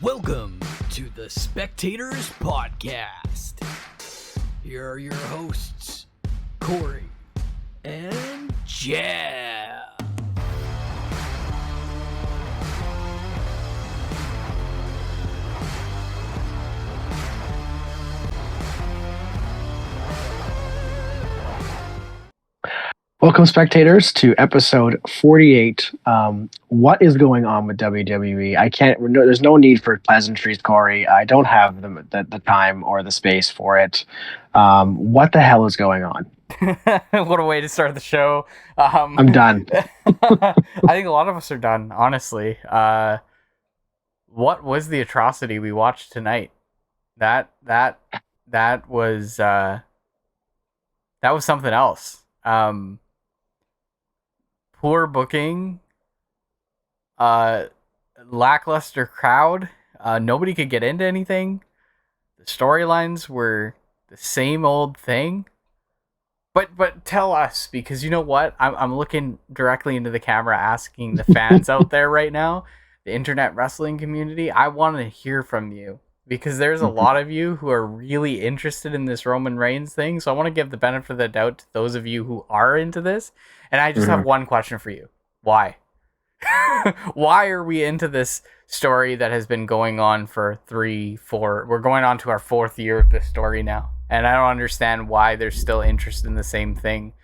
Welcome to the Spectators Podcast. Here are your hosts, Corey and Jeff. Welcome, spectators, to episode 48. What is going on with WWE? There's no need for pleasantries, Corey. I don't have the time or the space for it. What the hell is going on? What a way to start the show. I'm done. I think a lot of us are done, honestly. What was the atrocity we watched tonight? That was something else. Poor booking, lackluster crowd. Nobody could get into anything. The storylines were the same old thing. But tell us, because you know what? I'm looking directly into the camera, asking the fans out there right now, the internet wrestling community. I want to hear from you, because there's a lot of you who are really interested in this Roman Reigns thing. So I want to give the benefit of the doubt to those of you who are into this. And I just have one question for you. Why? Why are we into this story that has been going on for 3-4? We're going on to our 4th year of this story now. And I don't understand why there's still interest in the same thing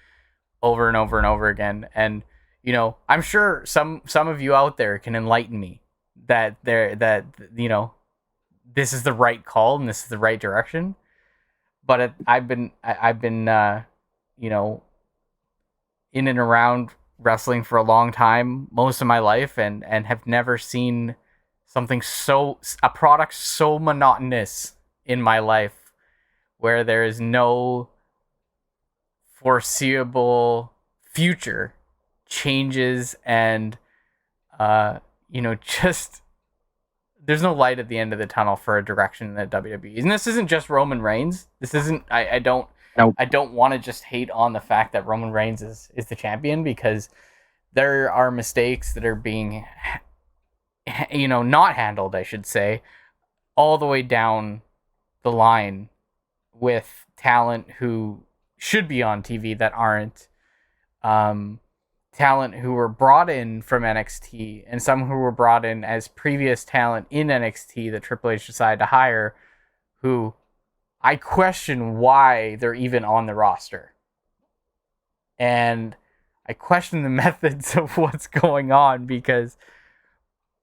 over and over and over again. And, you know, I'm sure some of you out there can enlighten me that you know, this is the right call and this is the right direction. But I've been you know, in and around wrestling for a long time, most of my life, and have never seen a product so monotonous in my life, where there is no foreseeable future changes and you know, just there's no light at the end of the tunnel for a direction in the WWE. And this isn't just Roman Reigns. This isn't Nope. I don't want to just hate on the fact that Roman Reigns is the champion, because there are mistakes that are being, you know, not handled, I should say, all the way down the line with talent who should be on TV that aren't, talent who were brought in from NXT, and some who were brought in as previous talent in NXT that Triple H decided to hire, who I question why they're even on the roster. And I question the methods of what's going on, because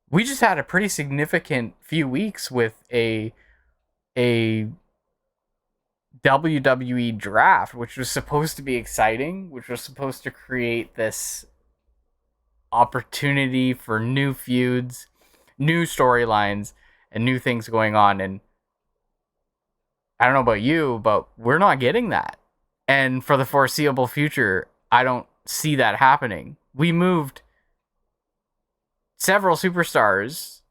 we just had a pretty significant few weeks with a WWE Draft, which was supposed to be exciting, which was supposed to create this opportunity for new feuds, new storylines, and new things going on. And I don't know about you, but we're not getting that. And for the foreseeable future, I don't see that happening. We moved several superstars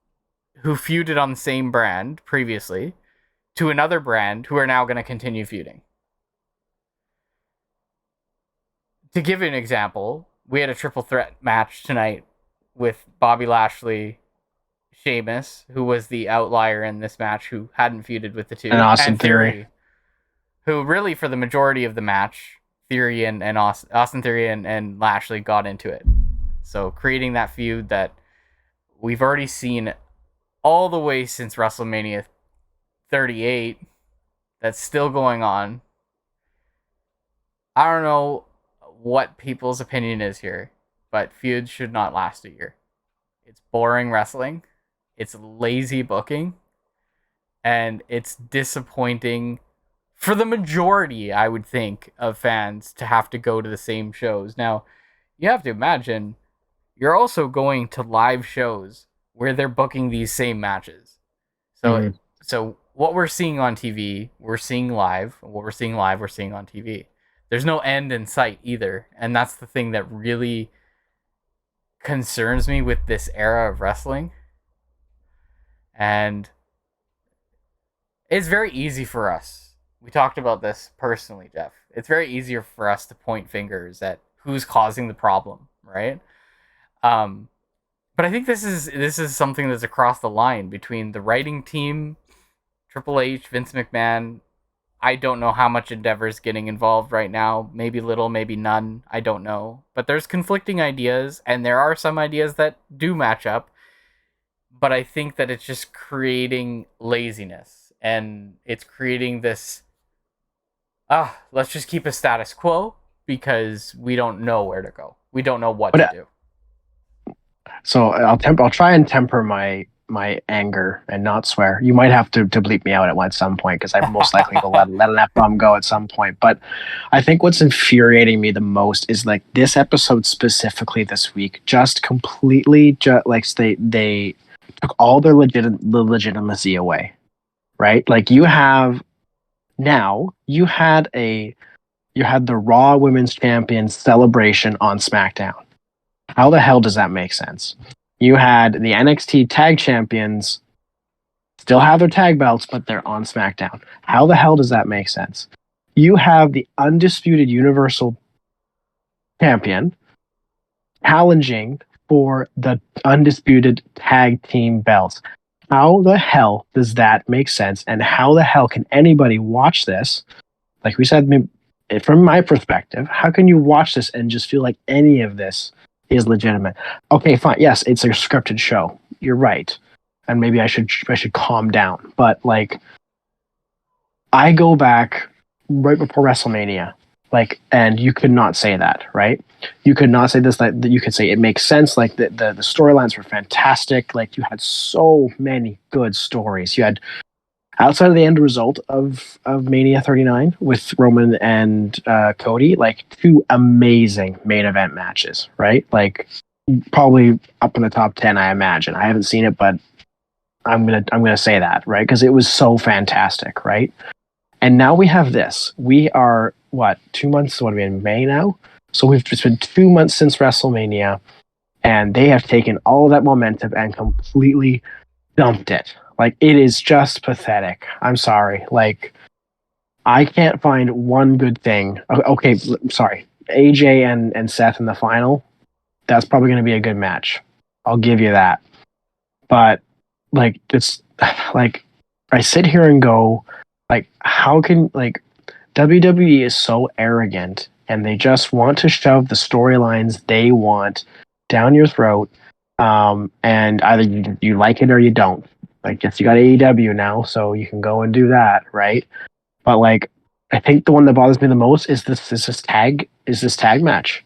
who feuded on the same brand previously to another brand who are now going to continue feuding. To give you an example, we had a triple threat match tonight with Bobby Lashley, Sheamus, who was the outlier in this match, who hadn't feuded with the two, and Austin Theory, who really for the majority of the match, Theory and Austin Theory and Lashley got into it. So creating that feud that we've already seen all the way since WrestleMania 38, that's still going on. I don't know what people's opinion is here, but feuds should not last a year. It's boring wrestling. It's lazy booking, and it's disappointing for the majority, I would think, of fans to have to go to the same shows. Now, you have to imagine, you're also going to live shows where they're booking these same matches. So what we're seeing on TV, we're seeing live. What we're seeing live, we're seeing on TV. There's no end in sight either, and that's the thing that really concerns me with this era of wrestling. And it's very easy for us. We talked about this personally, Jeff. It's very easier for us to point fingers at who's causing the problem, right? But I think this is something that's across the line between the writing team, Triple H, Vince McMahon. I don't know how much Endeavor's getting involved right now. Maybe little, maybe none. I don't know. But there's conflicting ideas, and there are some ideas that do match up. But I think that it's just creating laziness, and it's creating this. Let's just keep a status quo because we don't know where to go. We don't know what to do. So I'll try and temper my anger and not swear. You might have to bleep me out at some point because I most likely will let an F-bomb go at some point. But I think what's infuriating me the most is like this episode specifically this week just completely like they took all their legitimacy away, right? Like you had the Raw Women's Champion celebration on SmackDown. How the hell does that make sense? You had the NXT Tag Champions still have their tag belts, but they're on SmackDown. How the hell does that make sense? You have the Undisputed Universal Champion challenging for the Undisputed Tag Team belts. How the hell does that make sense? And how the hell can anybody watch this? Like we said, from my perspective, how can you watch this and just feel like any of this is legitimate? Okay, fine. Yes, it's a scripted show. You're right. And maybe I should calm down. But like, I go back right before WrestleMania, like, and you could not say that, right? You could not say this. That you could say it makes sense. Like the storylines were fantastic. Like you had so many good stories. You had, outside of the end result of Mania 39 with Roman and Cody, like two amazing main event matches, right? Like probably up in the top 10, I imagine. I haven't seen it, but I'm gonna say that, right? Because it was so fantastic, right? And now we have this. We are 2 months? What are we in May now? So it's been 2 months since WrestleMania, and they have taken all of that momentum and completely dumped it. Like, it is just pathetic. I'm sorry. Like, I can't find one good thing. Okay, sorry. AJ and Seth in the final, that's probably going to be a good match. I'll give you that. But, like, it's, like, I sit here and go, like, how can, like, WWE is so arrogant, and they just want to shove the storylines they want down your throat, and either you like it or you don't. Like, yes, you got AEW now, so you can go and do that, right? But like, I think the one that bothers me the most is this tag match.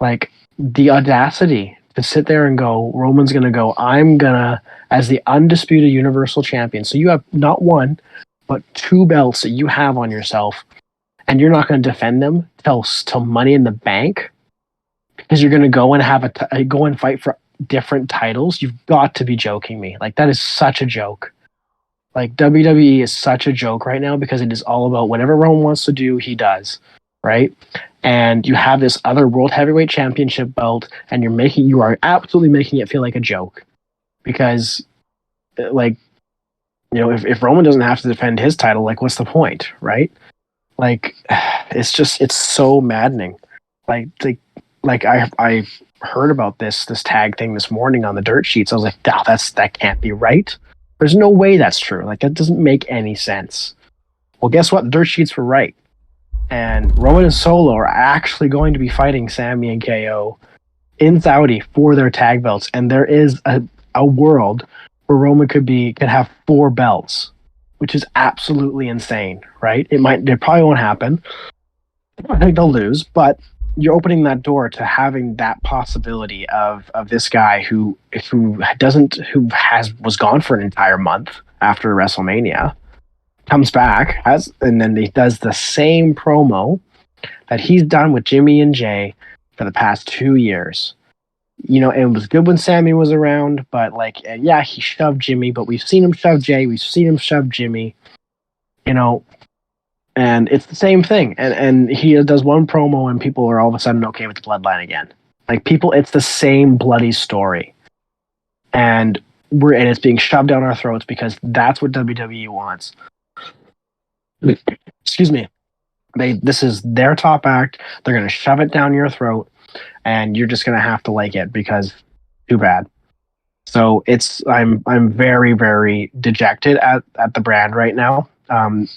Like, the audacity to sit there and go, Roman's gonna go, I'm gonna, as the undisputed Universal Champion. So you have not one, but two belts that you have on yourself, and you're not gonna defend them till Money in the Bank because you're gonna go and go and fight for different titles. You've got to be joking me. Like, that is such a joke. Like, WWE is such a joke right now because it is all about whatever Roman wants to do, he does, right? And you have this other World Heavyweight Championship belt, and you are absolutely making it feel like a joke because, like, you know, if Roman doesn't have to defend his title, like, what's the point, right? Like, it's so maddening. Like I heard about this tag thing this morning on the dirt sheets. I was like, no, that can't be right. There's no way that's true. Like, that doesn't make any sense. Well, guess what? The dirt sheets were right. And Roman and Solo are actually going to be fighting Sami and KO in Saudi for their tag belts. And there is a world where Roman could have 4 belts, which is absolutely insane, right? It probably won't happen. I think they'll lose, but you're opening that door to having that possibility of this guy who was gone for an entire month after WrestleMania, comes back and then he does the same promo that he's done with Jimmy and Jay for the past 2 years. You know, it was good when Sami was around, but like, yeah, he shoved Jimmy, but we've seen him shove Jay, we've seen him shove Jimmy, you know. And it's the same thing. And he does one promo and people are all of a sudden okay with the Bloodline again. Like, it's the same bloody story. And it's being shoved down our throats because that's what WWE wants. Excuse me. This is their top act. They're going to shove it down your throat and you're just going to have to like it because too bad. So I'm very, very dejected at the brand right now.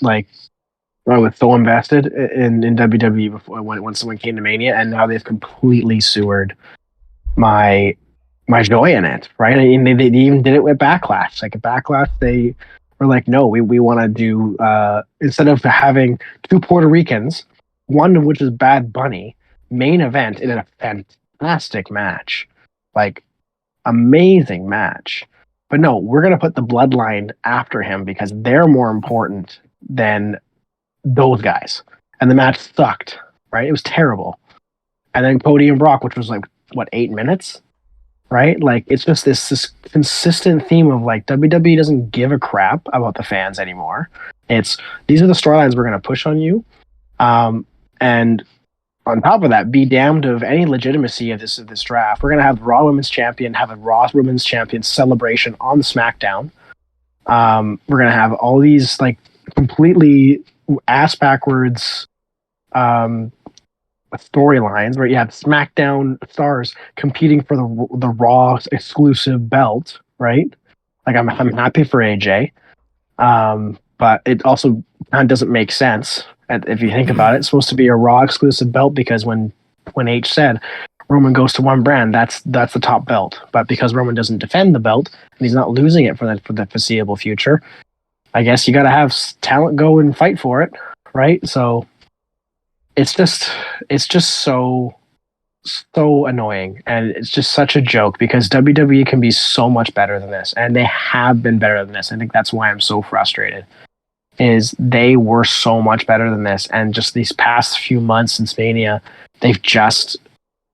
Like I was so invested in WWE before when someone came to Mania, and now they've completely sewered my joy in it. Right? I mean, they even did it with Backlash. Like at Backlash, they were like, no, we want to do instead of having two Puerto Ricans, one of which is Bad Bunny, main event in a fantastic match, like amazing match. But no, we're gonna put the Bloodline after him because they're more important than those guys. And the match sucked, right? It was terrible. And then Cody and Brock, which was like what 8 minutes, right? Like it's just this consistent theme of like WWE doesn't give a crap about the fans anymore. It's these are the storylines we're going to push on you, and on top of that, be damned of any legitimacy of this draft. We're going to have Raw Women's Champion have a Raw Women's Champion celebration on SmackDown. We're going to have all these like completely ass backwards storylines where you have SmackDown stars competing for the Raw exclusive belt, right? Like I'm happy for AJ, but it also kind of doesn't make sense if you think about it. It's supposed to be a Raw exclusive belt because when H said Roman goes to one brand, that's the top belt. But because Roman doesn't defend the belt and he's not losing it for the foreseeable future, I guess you got to have talent go and fight for it, right? So it's just so annoying, and it's just such a joke because WWE can be so much better than this, and they have been better than this. I think that's why I'm so frustrated. Is they were so much better than this, and just these past few months since Mania, they've just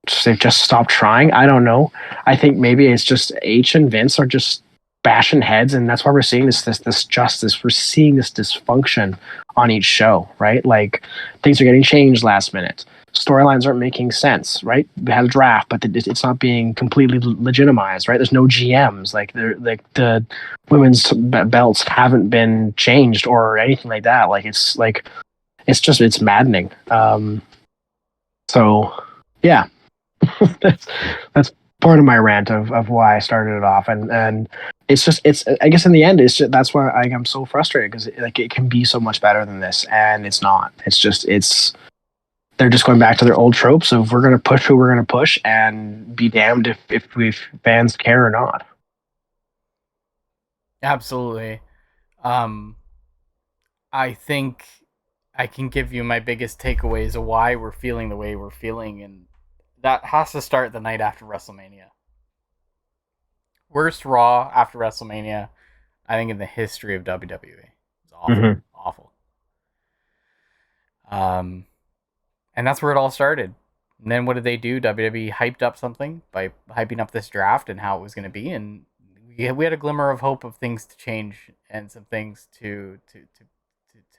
stopped trying. I don't know. I think maybe it's just H and Vince are just bashing heads, and that's why we're seeing this justice. We're seeing this dysfunction on each show, right? Like things are getting changed last minute. Storylines aren't making sense, right? We had a draft, but it's not being completely legitimized, right? There's no GMs, like the women's belts haven't been changed or anything like that. It's maddening. So yeah, that's part of my rant of why I started it off, and it's I guess in the end that's why I'm so frustrated because it can be so much better than this, and it's not. They're just going back to their old tropes of we're going to push who we're going to push and be damned if fans care or not. Absolutely. I think I can give you my biggest takeaways of why we're feeling the way we're feeling, and that has to start the night after WrestleMania. Worst Raw after WrestleMania, I think, in the history of WWE. It's awful. Mm-hmm. Awful. And that's where it all started. And then what did they do? WWE hyped up something by hyping up this draft and how it was going to be, and we had a glimmer of hope of things to change and some things to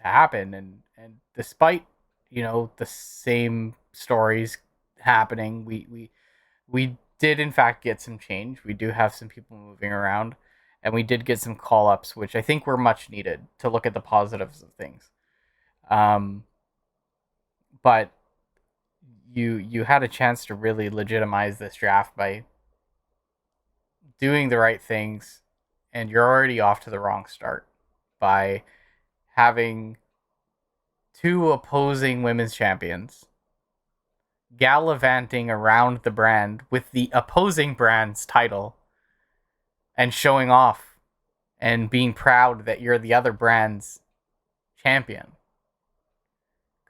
happen. And despite the same stories happening, we did in fact get some change. We do have some people moving around, and we did get some call ups, which I think were much needed to look at the positives of things. But you had a chance to really legitimize this draft by doing the right things, and you're already off to the wrong start by having two opposing women's champions gallivanting around the brand with the opposing brand's title and showing off and being proud that you're the other brand's champion.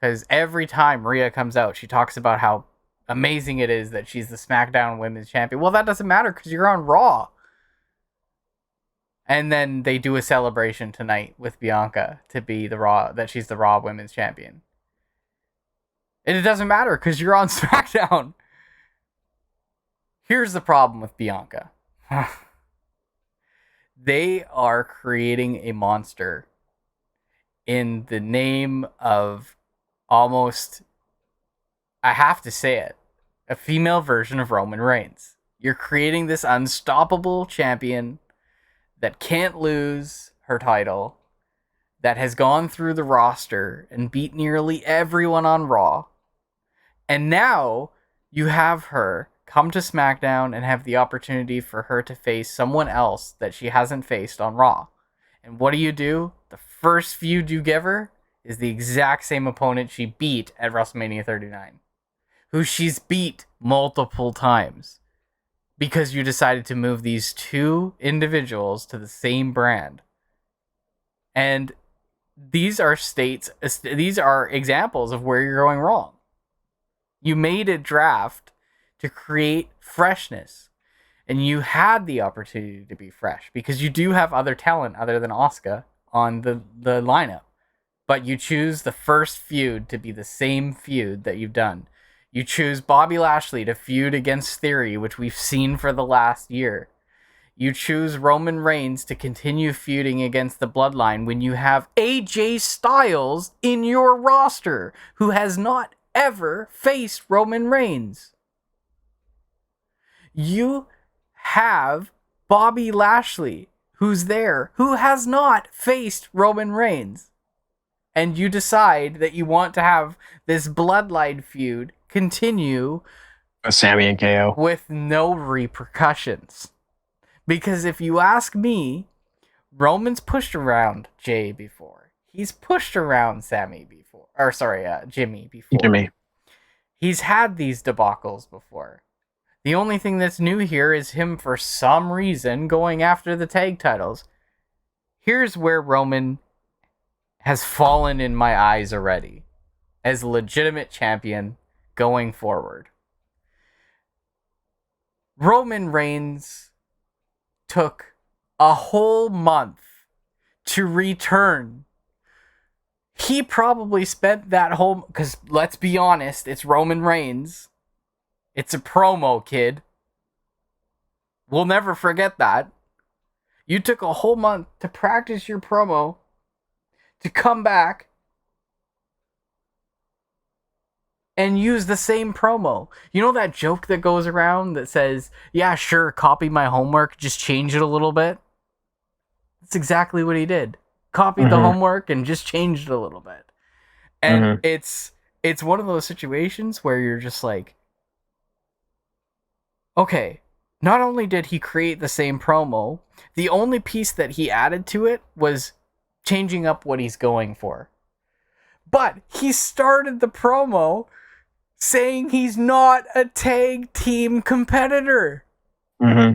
Because every time Rhea comes out, she talks about how amazing it is that she's the SmackDown Women's Champion. Well, that doesn't matter because you're on Raw. And then they do a celebration tonight with Bianca to be that she's the Raw Women's Champion. And it doesn't matter because you're on SmackDown. Here's the problem with Bianca. They are creating a monster in the name of almost, I have to say it, a female version of Roman Reigns. You're creating this unstoppable champion that can't lose her title, that has gone through the roster and beat nearly everyone on Raw. And now you have her come to SmackDown and have the opportunity for her to face someone else that she hasn't faced on Raw. And what do? The first feud you give her is the exact same opponent she beat at WrestleMania 39, who she's beat multiple times because you decided to move these two individuals to the same brand. And these are examples of where you're going wrong. You made a draft to create freshness, and you had the opportunity to be fresh because you do have other talent other than Asuka on the lineup. But you choose the first feud to be the same feud that you've done. You choose Bobby Lashley to feud against Theory, which we've seen for the last year. You choose Roman Reigns to continue feuding against the Bloodline when you have AJ Styles in your roster, who has not ever faced Roman Reigns. You have Bobby Lashley, who's there, who has not faced Roman Reigns. And you decide that you want to have this Bloodline feud continue with Sammy and KO with no repercussions. Because if you ask me, Roman's pushed around Jay before. He's pushed around Sammy before. Or sorry, Jimmy before. Jimmy. He's had these debacles before. The only thing that's new here is him, for some reason, going after the tag titles. Here's where Roman has fallen in my eyes already as a legitimate champion going forward. Roman Reigns took a whole month to return. He probably spent that whole... Because let's be honest, it's Roman Reigns. It's a promo, kid. We'll never forget that. You took a whole month to practice your promo, to come back and use the same promo. You know that joke that goes around that says, yeah, sure, copy my homework, just change it a little bit? That's exactly what he did. Copied the homework and just changed it a little bit. And it's one of those situations where you're just like, okay, not only did he create the same promo, the only piece that he added to it was changing up what he's going for. But he started the promo saying he's not a tag team competitor.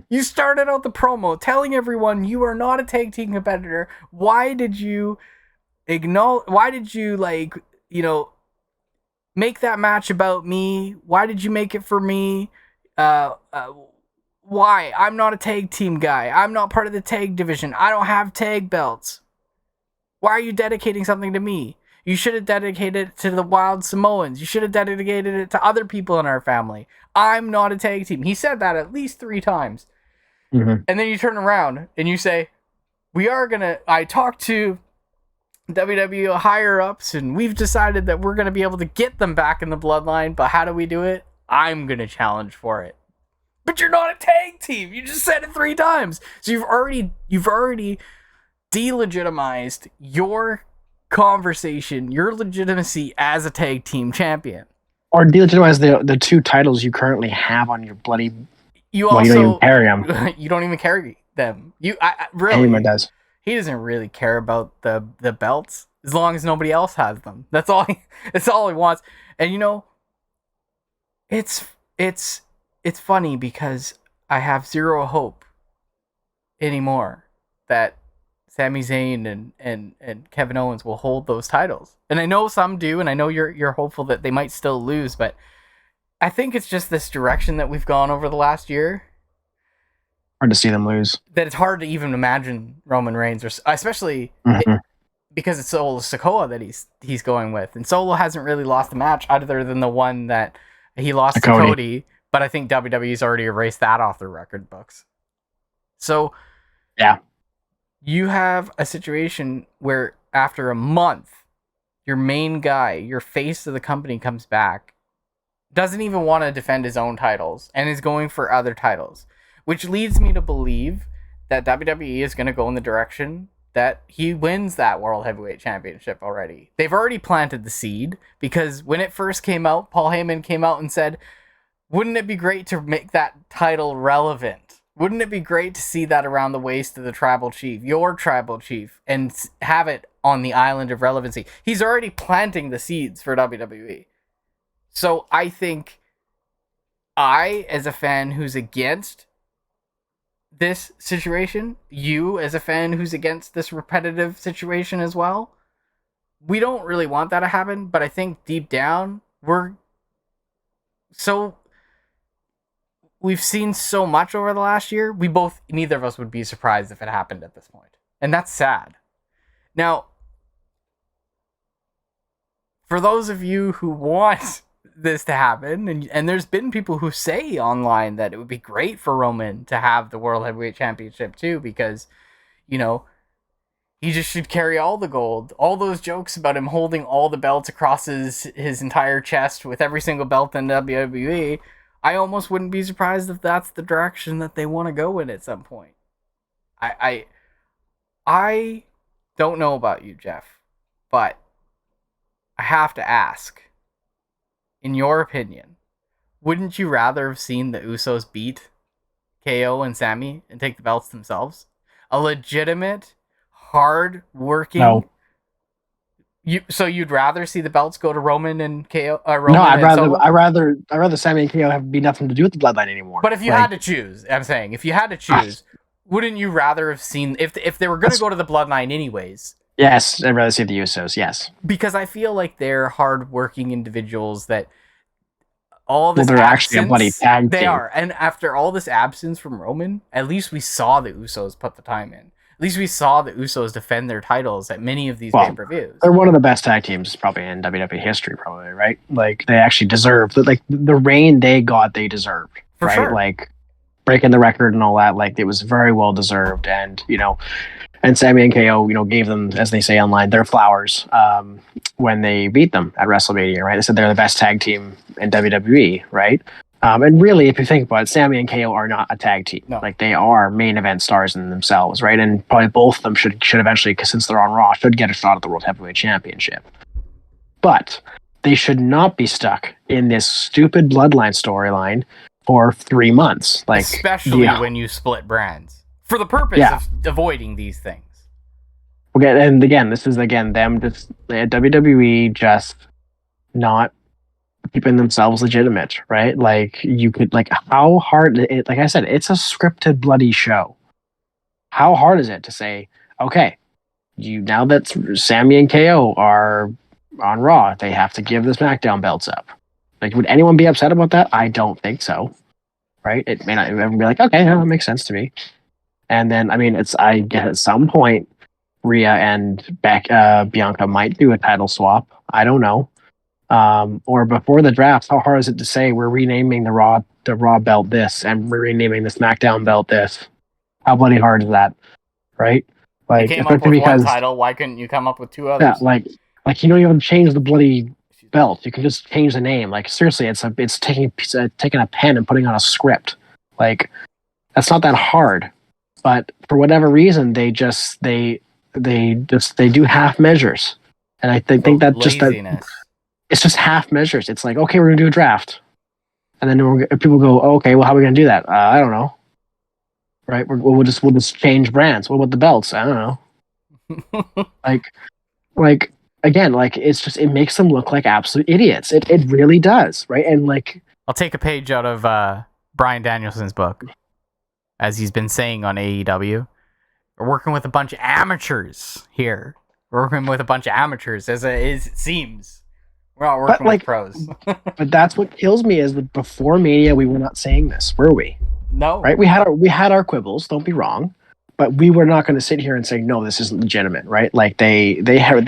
You started out the promo telling everyone you are not a tag team competitor. Why did you make that match about me? Why did you make it for me? Why? I'm not a tag team guy. I'm not part of the tag division. I don't have tag belts. Why are you dedicating something to me? You should have dedicated it to the Wild Samoans. You should have dedicated it to other people in our family. I'm not a tag team. He said that at least 3 times. And then you turn around and you say, I talked to WWE higher ups and we've decided that we're going to be able to get them back in the Bloodline. But how do we do it? I'm going to challenge for it. But you're not a tag team. You just said it 3 times. So you've already delegitimized your conversation, your legitimacy as a tag team champion, or delegitimize the 2 titles you currently have on your bloody. You don't even carry them. You don't even carry them. Really. Anyone does. He doesn't really care about the belts as long as nobody else has them. That's all he wants. And it's funny because I have zero hope anymore that Sami Zayn and Kevin Owens will hold those titles. And I know some do, and I know you're hopeful that they might still lose, but I think it's just this direction that we've gone over the last year. Hard to see them lose. That it's hard to even imagine Roman Reigns, or especially because it's Solo Sikoa that he's going with. And Solo hasn't really lost a match other than the one that he lost to Cody. But I think WWE's already erased that off their record books. So yeah. You have a situation where after a month, your main guy, your face of the company comes back, doesn't even want to defend his own titles, and is going for other titles, which leads me to believe that WWE is going to go in the direction that he wins that World Heavyweight Championship already. They've already planted the seed, because when it first came out, Paul Heyman came out and said, Wouldn't it be great to make that title relevant? Wouldn't it be great to see that around the waist of the tribal chief, your tribal chief, and have it on the island of relevancy? He's already planting the seeds for WWE. So I think as a fan who's against this situation, you as a fan who's against this repetitive situation as well, we don't really want that to happen, but I think deep down, we've seen so much over the last year, neither of us would be surprised if it happened at this point. And that's sad. Now, for those of you who want this to happen, and there's been people who say online that it would be great for Roman to have the World Heavyweight Championship too, because, you know, he just should carry all the gold. All those jokes about him holding all the belts across his entire chest with every single belt in WWE, I almost wouldn't be surprised if that's the direction that they want to go in at some point. I don't know about you, Jeff, but I have to ask, in your opinion, wouldn't you rather have seen the Usos beat KO and Sami and take the belts themselves? A legitimate, hard-working... No. So you'd rather see the belts go to Roman and KO? Roman No, I'd and rather Sami and KO have be nothing to do with the Bloodline anymore. But if you had to choose, I'm saying, if you had to choose, wouldn't you rather have seen, if they were going to go to the Bloodline anyways? Yes, I'd rather see the Usos, yes. Because I feel like they're hard-working individuals that all this they're absence, actually a bloody tag they team. are. And after all this absence from Roman, at least we saw the Usos put the time in. At least we saw the Usos defend their titles at many of these pay-per-views. They're one of the best tag teams probably in WWE history, probably, right? Like, they actually deserve, like, the reign they got, they deserved, For right? sure. Like, breaking the record and all that, like, it was very well deserved. And, you know, and Sami and KO, you know, gave them, as they say online, their flowers when they beat them at WrestleMania, right? They said they're the best tag team in WWE, right? And really, if you think about it, Sami and KO are not a tag team. No. Like, they are main event stars in themselves, right? And probably both of them should eventually, since they're on Raw, should get a shot at the World Heavyweight Championship. But they should not be stuck in this stupid Bloodline storyline for 3 months. Like, especially when you split brands. For the purpose of avoiding these things. Okay, and again, this is them just WWE just not keeping themselves legitimate, right? Like, you could, like, how hard it, like I said, it's a scripted bloody show. How hard is it to say, okay, now that Sami and KO are on Raw, they have to give the SmackDown belts up? Like, would anyone be upset about that? I don't think so, right? It may not even be like, okay, that makes sense to me. And then, I mean, I get at some point, Rhea and Bianca might do a title swap. I don't know. Or before the draft, how hard is it to say we're renaming the Raw belt this and we're renaming the SmackDown belt this? How bloody hard is that, right? Like, you came up with one title, why couldn't you come up with two others? Yeah, like you don't even change the bloody belt. You can just change the name. Like, seriously, it's taking a pen and putting on a script. Like, that's not that hard. But for whatever reason, they do half measures, and I think that laziness. It's just half measures. It's like, okay, we're gonna do a draft, and then people go, oh, okay, well, how are we gonna do that? I don't know, right? We'll just change brands. What about the belts? I don't know. like again, like, it makes them look like absolute idiots. It really does, right? And like, I'll take a page out of Bryan Danielson's book, as he's been saying on AEW. We're working with a bunch of amateurs here. We're working with a bunch of amateurs, as it seems. We're not working with pros. But that's what kills me is that before Mania, we were not saying this, were we? No. Right? We had our quibbles, don't be wrong. But we were not going to sit here and say, no, this isn't legitimate, right? Like, they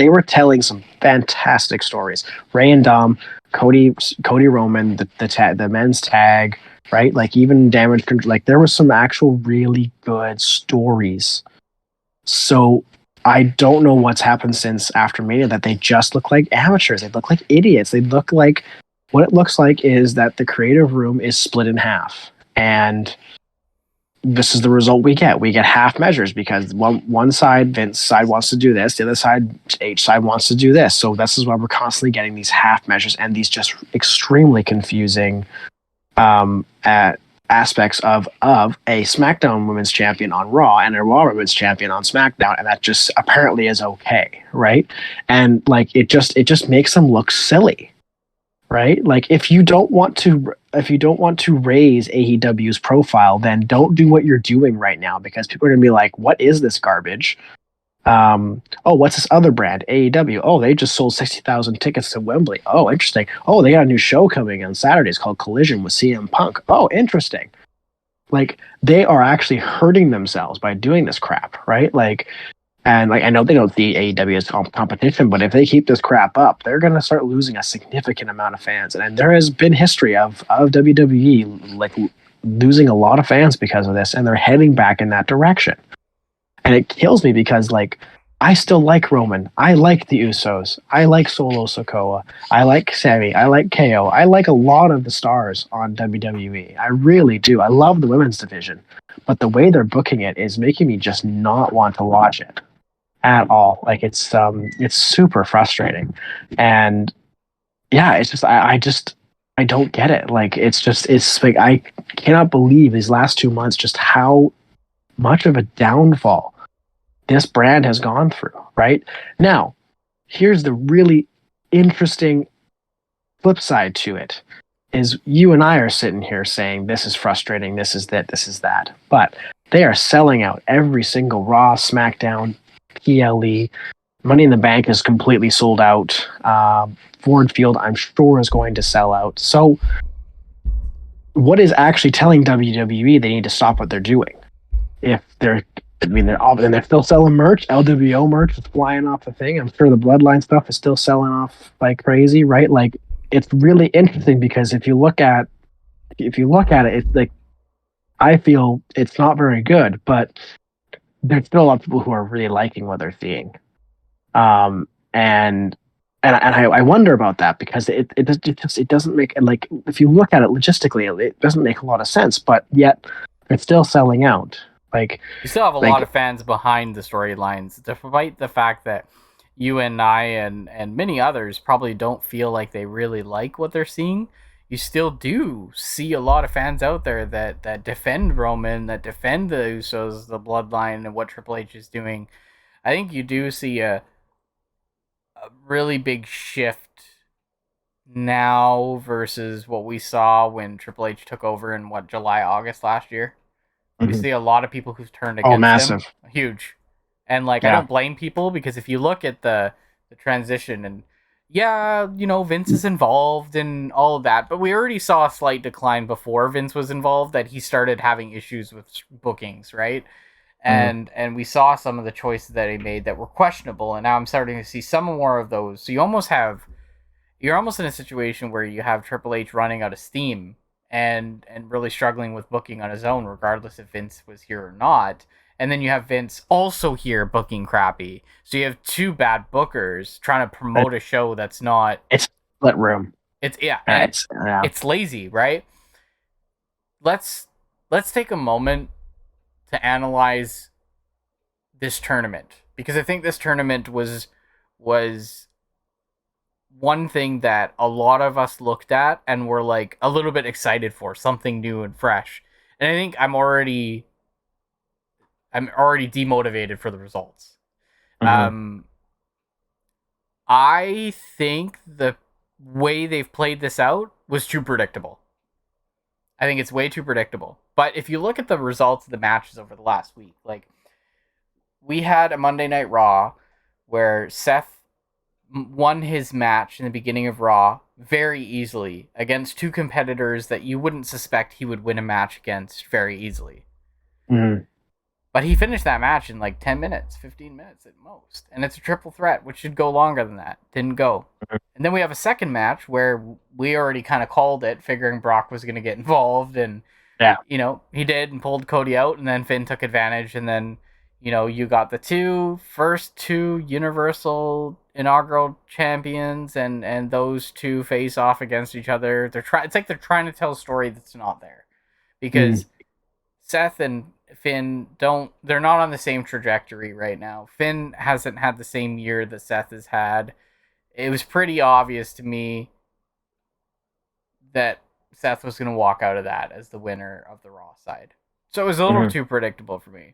were telling some fantastic stories. Ray and Dom, Cody Roman, the men's tag, right? Like, even Damage Control, like, there was some actual really good stories. So I don't know what's happened since after Mania that they just look like amateurs. They look like idiots. They look like, what it looks like is that the creative room is split in half. And this is the result we get. We get half measures because one side, Vince's side, wants to do this. The other side, H side, wants to do this. So this is why we're constantly getting these half measures and these just extremely confusing at aspects of a SmackDown Women's Champion on Raw and a Raw Women's Champion on SmackDown, and that just apparently is okay, right? And like it just makes them look silly, right? Like if you don't want to raise AEW's profile, then don't do what you're doing right now, because people are gonna be like, what is this garbage? Oh, what's this other brand? AEW. Oh, they just sold 60,000 tickets to Wembley. Oh, interesting. Oh, they got a new show coming on Saturdays called Collision with CM Punk. Oh, interesting. Like they are actually hurting themselves by doing this crap, right? Like, and like I know they don't see AEW as competition, but if they keep this crap up, they're going to start losing a significant amount of fans. And there has been history of WWE like losing a lot of fans because of this, and they're heading back in that direction. And it kills me because, like, I still like Roman. I like the Usos. I like Solo Sikoa. I like Sammy. I like KO. I like a lot of the stars on WWE. I really do. I love the women's division. But the way they're booking it is making me just not want to watch it at all. Like, it's super frustrating. And, yeah, it's just, I don't get it. Like, it's like, I cannot believe these last 2 months just how much of a downfall this brand has gone through, right? Now, here's the really interesting flip side to it, is you and I are sitting here saying this is frustrating, this is that. But they are selling out every single Raw, SmackDown, PLE. Money in the Bank is completely sold out. Ford Field, I'm sure, is going to sell out. So what is actually telling WWE they need to stop what they're doing? If they're still selling merch. LWO merch is flying off the thing. I'm sure the Bloodline stuff is still selling off like crazy, right? Like it's really interesting because if you look at it, it's like I feel it's not very good, but there's still a lot of people who are really liking what they're seeing. And I wonder about that because it doesn't make, like, if you look at it logistically, it doesn't make a lot of sense, but yet it's still selling out. Like, you still have a lot of fans behind the storylines, despite the fact that you and I and many others probably don't feel like they really like what they're seeing. You still do see a lot of fans out there that defend Roman, that defend the Usos, the Bloodline, and what Triple H is doing. I think you do see a really big shift now versus what we saw when Triple H took over in July, August last year. You see a lot of people who've turned against him. Huge. And I don't blame people, because if you look at the transition, and Vince is involved and all of that, but we already saw a slight decline before Vince was involved, that he started having issues with bookings, right? And we saw some of the choices that he made that were questionable, and now I'm starting to see some more of those. So you're almost in a situation where you have Triple H running out of steam and really struggling with booking on his own, regardless if Vince was here or not. And then you have Vince also here booking crappy. So you have two bad bookers trying to promote a show that's not... It's split room. It's lazy, right? Let's take a moment to analyze this tournament, because I think this tournament was one thing that a lot of us looked at and were like a little bit excited for, something new and fresh. And I think I'm already demotivated for the results. I think the way they've played this out was too predictable. I think it's way too predictable. But if you look at the results of the matches over the last week, like, we had a Monday Night Raw where Seth won his match in the beginning of Raw very easily against two competitors that you wouldn't suspect he would win a match against very easily. But he finished that match in like 10 minutes, 15 minutes at most. And it's a triple threat, which should go longer than that. Didn't go. And then we have a second match where we already kind of called it, figuring Brock was going to get involved. And, he did, and pulled Cody out. And then Finn took advantage. And then, you got the first two Universal inaugural champions, and those two face off against each other. It's like they're trying to tell a story that's not there. Because Seth and Finn they're not on the same trajectory right now. Finn hasn't had the same year that Seth has had. It was pretty obvious to me that Seth was going to walk out of that as the winner of the Raw side. So it was a little too predictable for me.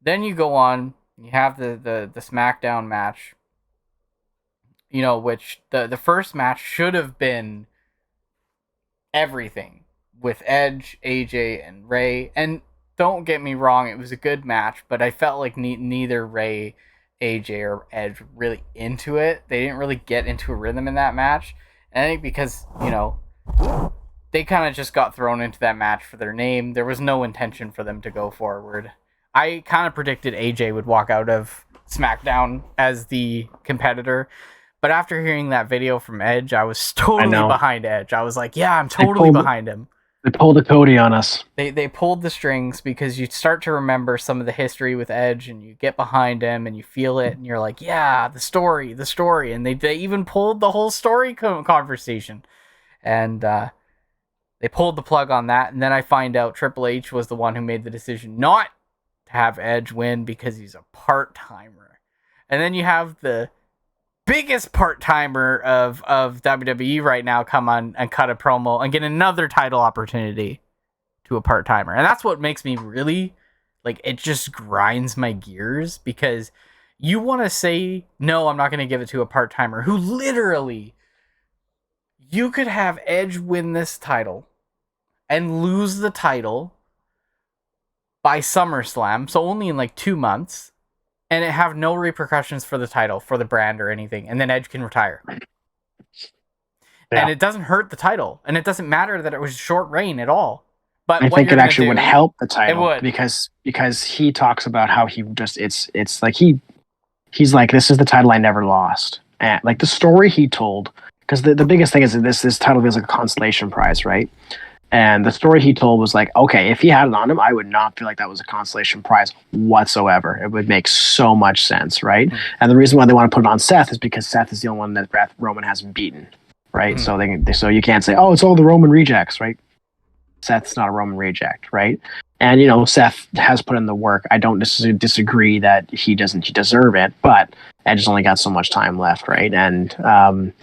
Then you go on, you have the SmackDown match, which the first match should have been everything with Edge, AJ, and Ray. And don't get me wrong, it was a good match, but I felt like neither Ray, AJ, or Edge were really into it. They didn't really get into a rhythm in that match. And I think because, they kind of just got thrown into that match for their name. There was no intention for them to go forward. I kind of predicted AJ would walk out of SmackDown as the competitor. But after hearing that video from Edge, I was totally behind Edge. I was like, yeah, I'm totally behind him. They pulled a Cody on us. They pulled the strings because you start to remember some of the history with Edge, and you get behind him and you feel it, and you're like, yeah, the story. And they even pulled the whole story conversation. And they pulled the plug on that, and then I find out Triple H was the one who made the decision not to have Edge win because he's a part-timer. And then you have the biggest part-timer of WWE right now come on and cut a promo and get another title opportunity to a part-timer. And that's what makes me really, it just grinds my gears, because you want to say, no, I'm not going to give it to a part-timer who literally, you could have Edge win this title and lose the title by SummerSlam, so only in 2 months, and it have no repercussions for the title, for the brand or anything, and then Edge can retire. Yeah. And it doesn't hurt the title, and it doesn't matter that it was short reign at all. But I think it actually would help the title. It would. because he talks about how he just it's like he's like, this is the title I never lost, and the story he told, because the biggest thing is that this title feels like a consolation prize, right? And the story he told was like, okay, if he had it on him, I would not feel like that was a consolation prize whatsoever. It would make so much sense, right? Mm-hmm. And the reason why they want to put it on Seth is because Seth is the only one that Roman hasn't beaten, right? Mm-hmm. So you can't say, oh, it's all the Roman rejects, right? Seth's not a Roman reject, right? And Seth has put in the work. I don't disagree that he doesn't deserve it, but Edge has only got so much time left, right? And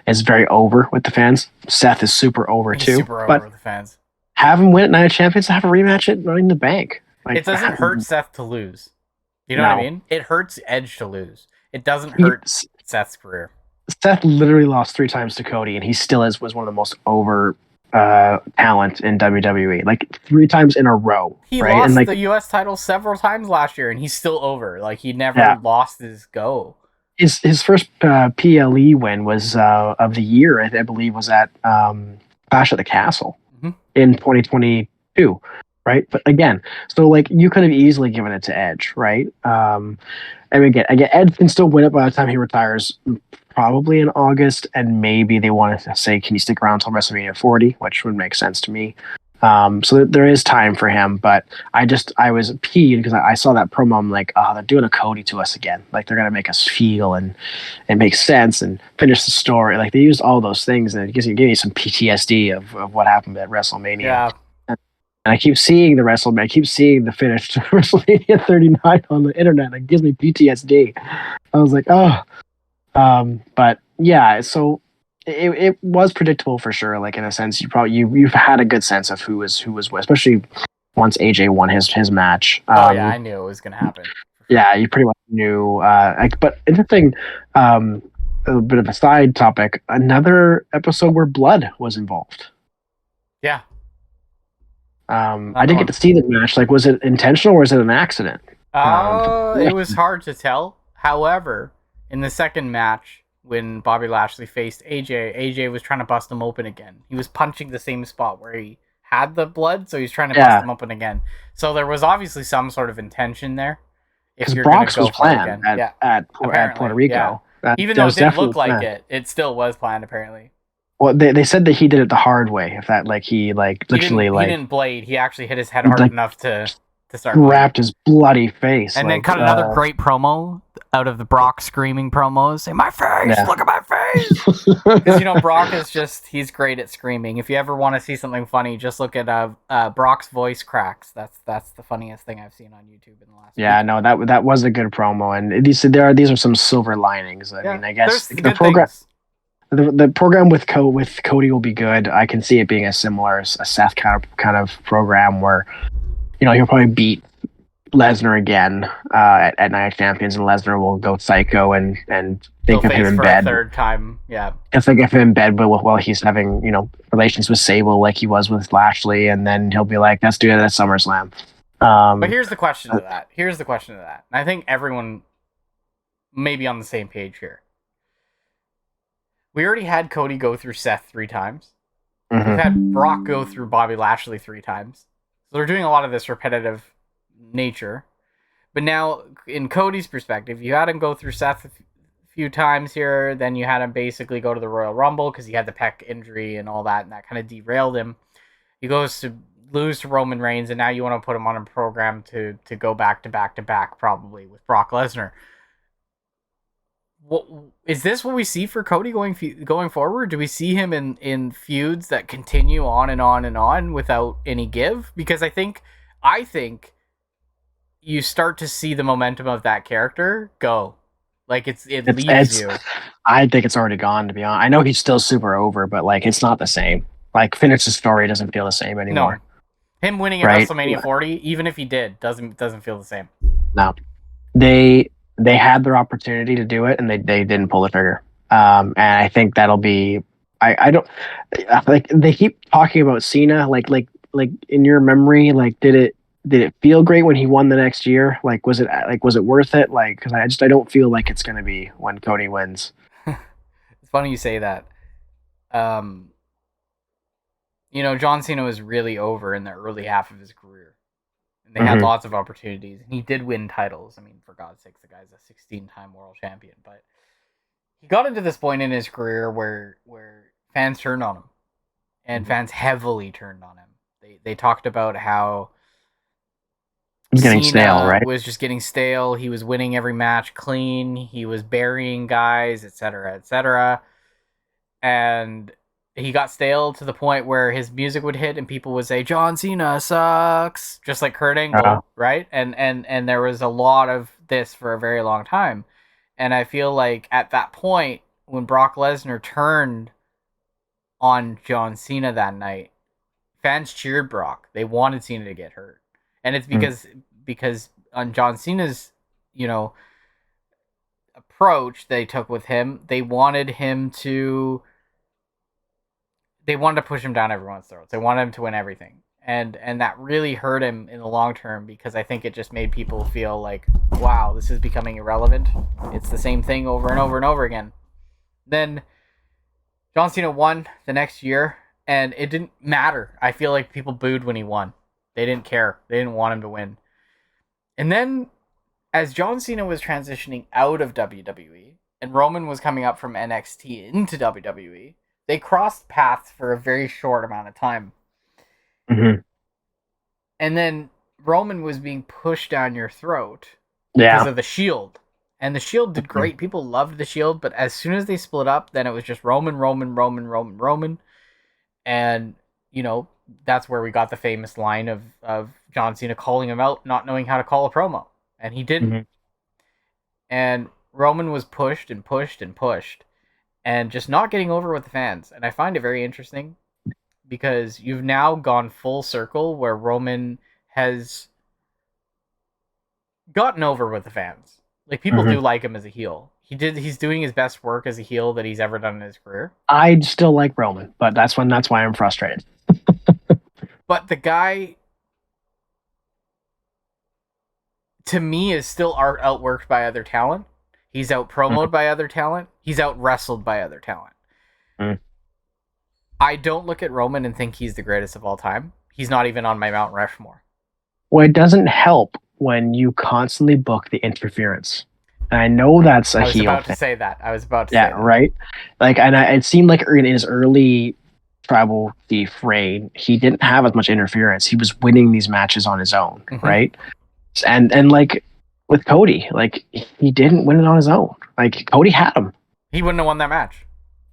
it's very over with the fans. Seth is super over too. Super over with the fans. Have him win at Night of Champions, have a rematch at Money in the Bank. It doesn't hurt Seth to lose. You know what I mean? It hurts Edge to lose. It doesn't hurt Seth's career. Seth literally lost 3 times to Cody, and he still was one of the most over talent in WWE. 3 times in a row. He lost the US title several times last year, and he's still over. He never lost his go. His first PLE win was of the year, I believe, was at Clash at the Castle in 2022, right? But again, so you could have easily given it to Edge, right? And again, Edge can still win it by the time he retires, probably in August, and maybe they want to say, can you stick around until WrestleMania 40, which would make sense to me. So there is time for him, but I was peeved because I saw that promo. I'm like, oh, they're doing a Cody to us again. They're gonna make us feel and it makes sense and finish the story. They used all those things, and it gives you some PTSD of what happened at WrestleMania. Yeah. And I keep seeing the WrestleMania. I keep seeing the finish to WrestleMania 39 on the internet. And it gives me PTSD. I was like, oh, but yeah. So. It was predictable for sure. In a sense, you've had a good sense of who was what, especially once AJ won his match. I knew it was going to happen. Yeah, you pretty much knew. But interesting, a bit of a side topic. Another episode where blood was involved. Yeah. I didn't get to see the match. Was it intentional or was it an accident? It was hard to tell. However, in the second match, when Bobby Lashley faced AJ was trying to bust him open again. He was punching the same spot where he had the blood, so he's trying to bust him open again. So there was obviously some sort of intention there. Because Brock's was planned at Puerto Rico. Yeah. Even though it didn't look like it, it still was planned apparently. Well, they said that he did it the hard way. If that he literally he didn't blade. He actually hit his head hard enough to start wrapped his bloody face and then cut another great promo out of the Brock screaming promos. Say, my face, look at my face. Because Brock is he's great at screaming. If you ever want to see something funny, just look at Brock's voice cracks. That's the funniest thing I've seen on YouTube in the last week. No, that was a good promo, and these are some silver linings. I mean, I guess the program. the program with Cody will be good. I can see it being a similar a Seth kind of program where he'll probably beat Lesnar again at Night of Champions, and Lesnar will go psycho and think of him in bed a third time. Yeah, and think of him in bed while he's having relations with Sable like he was with Lashley, and then he'll be like, "Let's do it at SummerSlam." But here's the question to that. And I think everyone may be on the same page here. We already had Cody go through Seth 3 times. Mm-hmm. We've had Brock go through Bobby Lashley 3 times. So they're doing a lot of this repetitive nature. But now, in Cody's perspective, you had him go through Seth a few times here. Then you had him basically go to the Royal Rumble because he had the pec injury and all that, and that kind of derailed him. He goes to lose to Roman Reigns, and now you want to put him on a program to go back to back probably with Brock Lesnar. What is this? What we see for Cody going forward? Do we see him in feuds that continue on and on and on without any give? Because I think you start to see the momentum of that character go. Like it leaves you. I think it's already gone, to be honest. I know he's still super over, but like it's not the same. Like Finish the Story doesn't feel the same anymore. No. Him winning at WrestleMania 40, even if he did, doesn't feel the same. No. They had their opportunity to do it, and they didn't pull the trigger. And I think that'll be. I don't like. They keep talking about Cena. Like in your memory, like did it feel great when he won the next year? Like was it worth it? Like because I don't feel like it's gonna be when Cody wins. It's funny you say that. John Cena was really over in the early half of his career. They had lots of opportunities, and he did win titles. I mean, for God's sakes, the guy's a 16-time world champion. But he got into this point in his career where fans turned on him, and fans heavily turned on him. They talked about how getting stale, right? Was just getting stale. He was winning every match clean. He was burying guys, etc., etc. And he got stale to the point where his music would hit and people would say John Cena sucks, just like Kurt Angle, right? And there was a lot of this for a very long time. And I feel like at that point, when Brock Lesnar turned on John Cena that night, fans cheered Brock. They wanted Cena to get hurt. And it's because on John Cena's, approach they took with him, they wanted to push him down everyone's throats. They wanted him to win everything. And that really hurt him in the long term because I think it just made people feel like, wow, this is becoming irrelevant. It's the same thing over and over and over again. Then John Cena won the next year, and it didn't matter. I feel like people booed when he won. They didn't care. They didn't want him to win. And then as John Cena was transitioning out of WWE and Roman was coming up from NXT into WWE, they crossed paths for a very short amount of time. Mm-hmm. And then Roman was being pushed down your throat because of the Shield. And the Shield did great. People loved the Shield. But as soon as they split up, then it was just Roman. And, that's where we got the famous line of John Cena calling him out, not knowing how to call a promo. And he didn't. Mm-hmm. And Roman was pushed and pushed and pushed. And just not getting over with the fans. And I find it very interesting because you've now gone full circle where Roman has gotten over with the fans. Like, people do like him as a heel. He's doing his best work as a heel that he's ever done in his career. I still like Roman, but that's why I'm frustrated. But the guy, to me, is still outworked by other talent. He's out-promoted by other talent. He's out-wrestled by other talent. I don't look at Roman and think he's the greatest of all time. He's not even on my Mount Rushmore. Well, it doesn't help when you constantly book the interference. And I know that's a heel thing. I was about to say that. Yeah, right? It seemed like in his early Tribal Chief reign, he didn't have as much interference. He was winning these matches on his own, right? And like with Cody, like he didn't win it on his own. Like Cody had him. He wouldn't have won that match.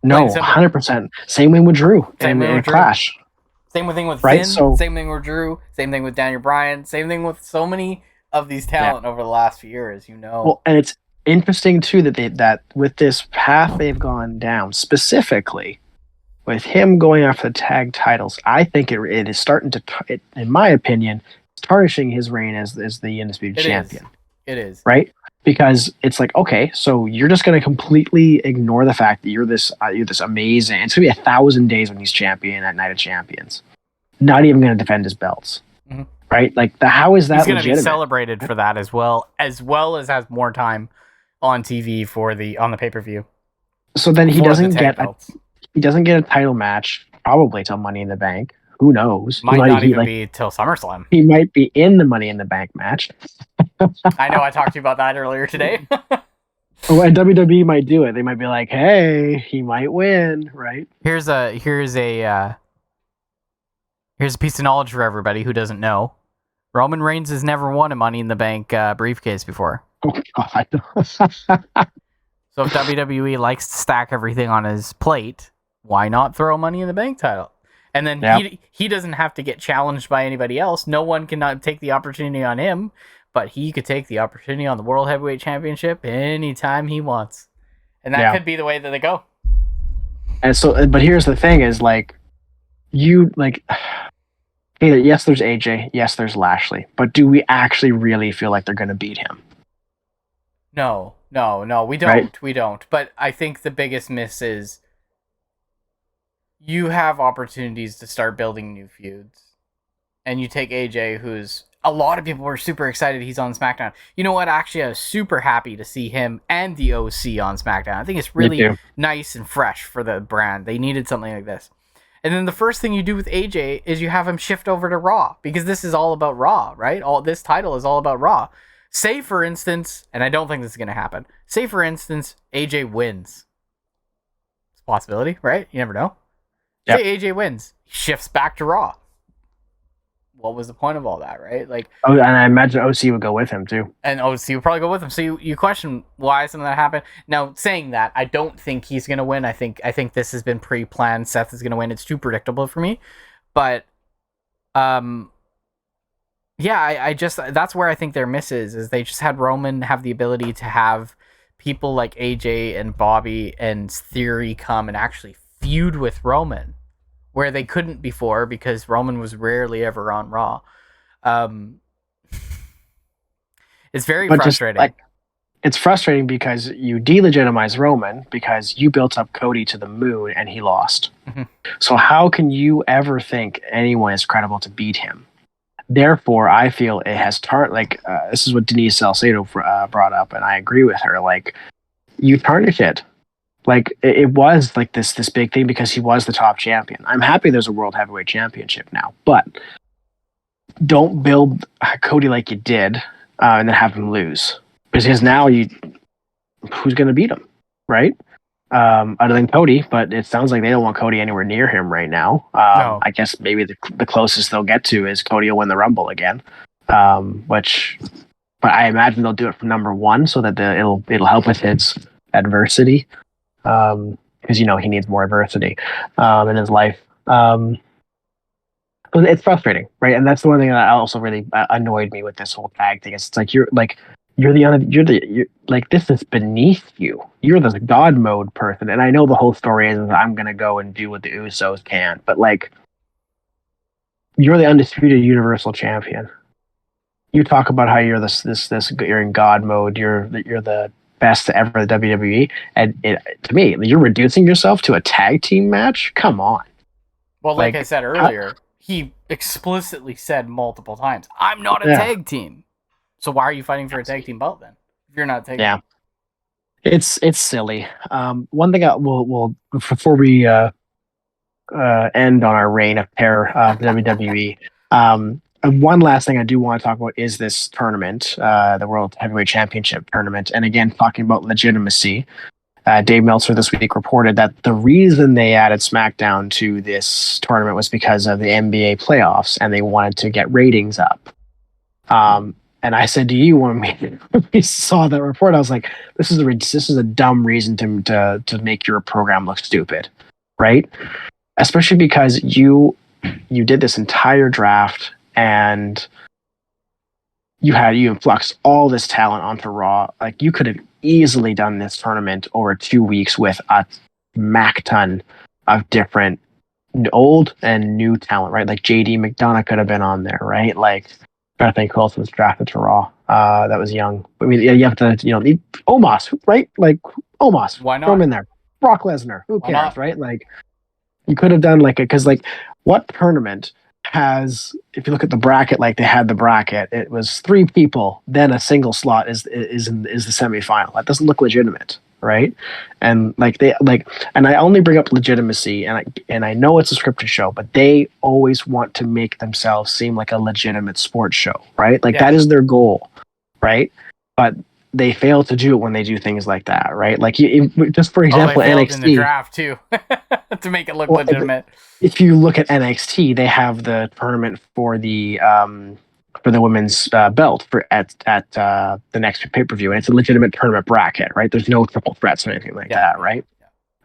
No, 100%. Same way with Drew in Clash. Same thing with Finn. Same thing with Drew. Same thing with Daniel Bryan. Same thing with so many of these talent over the last few years. Well, and interesting too that with this path they've gone down, specifically with him going after the tag titles, I think it is starting to, in my opinion, tarnishing his reign as the undisputed champion. It is. Right? Because it's like, okay, so you're just going to completely ignore the fact that you're this amazing. It's going to be 1,000 days when he's champion at Night of Champions. Not even going to defend his belts. Mm-hmm. Right? Like, how is that he's going to be celebrated for that as well as has more time on TV on the pay-per-view. So then he doesn't get a title match probably till Money in the Bank. Who knows? Might not even be till SummerSlam. He might be in the Money in the Bank match. I know I talked to you about that earlier today. Oh, and WWE might do it. They might be like, "Hey, he might win," right? Here's a piece of knowledge for everybody who doesn't know. Roman Reigns has never won a Money in the Bank briefcase before. Oh God! So if WWE likes to stack everything on his plate, why not throw a Money in the Bank title? And then he doesn't have to get challenged by anybody else. No one can take the opportunity on him, but he could take the opportunity on the World Heavyweight Championship anytime he wants. And that could be the way that they go. And so, but here's the thing: is like, yes, there's AJ, yes, there's Lashley, but do we actually really feel like they're going to beat him? No, we don't. Right? We don't. But I think the biggest miss is you have opportunities to start building new feuds. And you take AJ, who's a lot of people were super excited he's on SmackDown. You know what? Actually, I was super happy to see him and the OC on SmackDown. I think it's really nice and fresh for the brand. They needed something like this. And then the first thing you do with AJ is you have him shift over to Raw, because this is all about Raw, right? This title is all about Raw. Say, for instance, and I don't think this is going to happen, say, for instance, AJ wins. It's a possibility, right? You never know. Yep. Say AJ wins. He shifts back to Raw. What was the point of all that, right? Like, and I imagine OC would go with him too. And OC would probably go with him. So you question why something that happened. Now, saying that, I don't think he's going to win. I think this has been pre-planned. Seth is going to win. It's too predictable for me. But, I just, that's where I think their miss is they just had Roman have the ability to have people like AJ and Bobby and Theory come and actually feud with Roman, where they couldn't before because Roman was rarely ever on Raw. It's very frustrating. It's frustrating because you delegitimize Roman because you built up Cody to the moon and he lost. Mm-hmm. So how can you ever think anyone is credible to beat him? Therefore, I feel it has this is what Denise Salcedo brought up, and I agree with her. Like, you tarnish it. Like, it was like this big thing because he was the top champion. I'm happy there's a World Heavyweight Championship now, but don't build Cody like you did and then have him lose. Because now who's going to beat him, right? Other than Cody, but it sounds like they don't want Cody anywhere near him right now. No. I guess maybe the closest they'll get to is Cody will win the Rumble again, but I imagine they'll do it for number one so that it'll help with his adversity. Because he needs more adversity in his life. It's frustrating, right? And that's the one thing that also really annoyed me with this whole tag thing. It's like you're this is beneath you. You're the God mode person, and I know the whole story is I'm gonna go and do what the Usos can, but like you're the undisputed Universal Champion. You talk about how you're you're in God mode. You're the best ever the WWE, and to me, you're reducing yourself to a tag team match. Come on. Well, like I said earlier, he explicitly said multiple times, "I'm not a tag team." So why are you fighting for a tag team belt then? If you're not taking, it's silly. One thing we'll before we end on our reign of terror of WWE. One last thing I do want to talk about is this tournament, the World Heavyweight Championship tournament. And again, talking about legitimacy, Dave Meltzer this week reported that the reason they added SmackDown to this tournament was because of the NBA playoffs, and they wanted to get ratings up. And I said to you when we saw that report, I was like, "This is a dumb reason to make your program look stupid, right? Especially because you did this entire draft." And you influxed all this talent onto Raw. Like, you could have easily done this tournament over 2 weeks with a smack ton of different old and new talent, right? Like JD McDonough could have been on there, right? Like, I'm trying to think who else was drafted to Raw. That was young. I mean, you have to, Omos, right? Like Omos, Why not? throw him in there. Brock Lesnar, who Why cares, not? right? Like, you could have done because what tournament has, if you look at the bracket, like they had the bracket, it was 3 people, then a single slot is the semifinal. That doesn't look legitimate, right? And and I only bring up legitimacy, and I know it's a scripted show, but they always want to make themselves seem like a legitimate sports show, right? Like that is their goal, right? But they fail to do it when they do things like that, right? Like just for example, they failed NXT in the draft too to make it look legitimate. If you look at NXT, they have the tournament for the women's belt at the next pay-per-view, and it's a legitimate tournament bracket, right? There's no triple threats or anything like that, right?